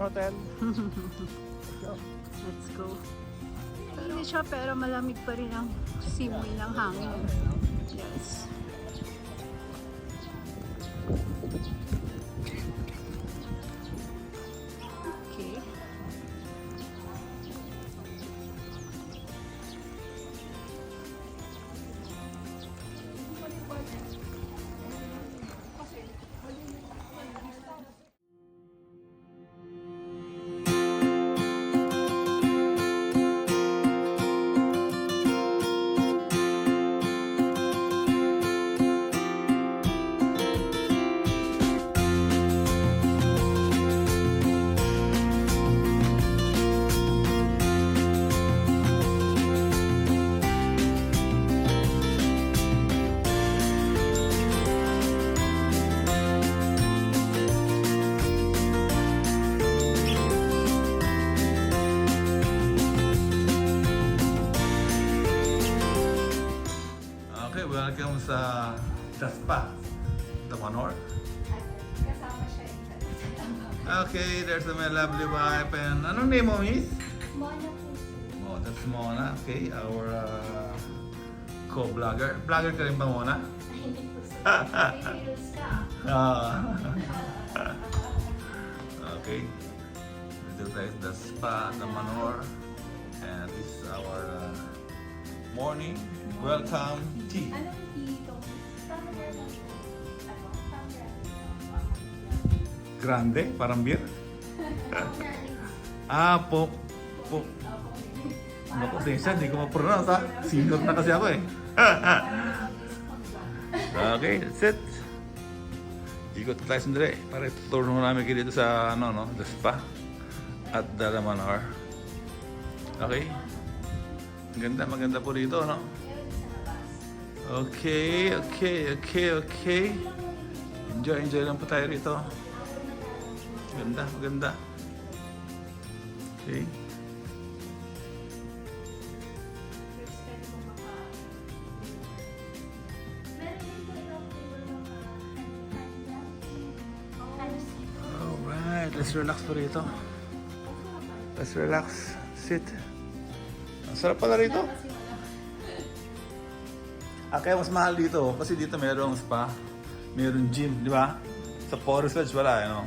hotel. Let's go. Let's go. Hindi siya pero malamig pa rin ang simoy ng hangin. Yes. Okay. Okay, welcome sa The Spa, the Manor. Kasama siya eh. Okay, there's my lovely wife and anong name mo, miss? Mona Puso. Oh, that's Mona. Okay, our co-vlogger. Vlogger ka rin ba, Mona? Ay, Puso. May reels ka. Ah. Okay. Dito tayo sa The Spa, the Manor. And this is our morning welcome tea. Anong dito? Tumbler lang po. Ano? Tumbler. Grande, parang beer. Tumbler. Ah, po. Naku, Tessa, hindi ko ma-pronounce ha. Single na kasi ako eh. Okay, that's it. Ikot tayo sandali para ituturo mo namin kayo dito sa ano, no, The Spa at The Manor. Okay? Maganda po dito, no? Okay. Enjoy lang po tayo rito. Maganda. Okay. Alright, let's relax po rito. Let's relax. Sit. Ang sarap pala rito. Kaya mas mahal dito kasi dito mayroong spa, mayroong gym, di ba? Sa Forest Lodge wala, eh, no?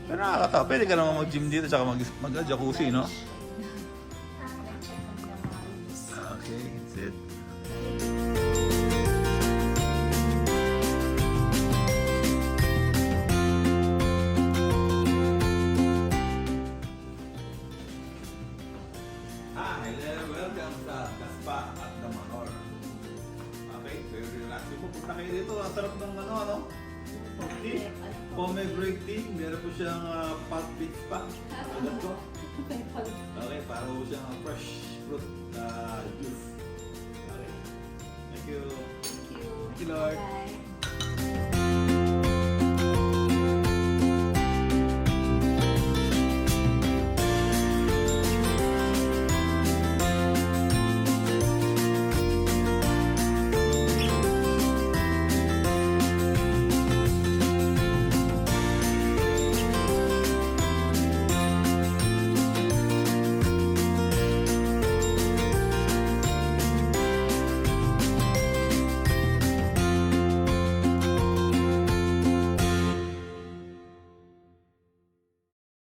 Pero nakakatawa. Pwede ka naman mag-gym dito tsaka mag-jacuzzi, no? Okay, sit. Hi, welcome sa The Spa at The Manor. Okay, very relaxing po. Punta kayo dito. Ang sarap ng ano? Tea. Pomegranate tea. Meron po siyang pot peach pa. Alam ko. Okay, para po siyang fresh fruit juice. Okay. Thank you. Thank you. Thank you, Lord. Bye.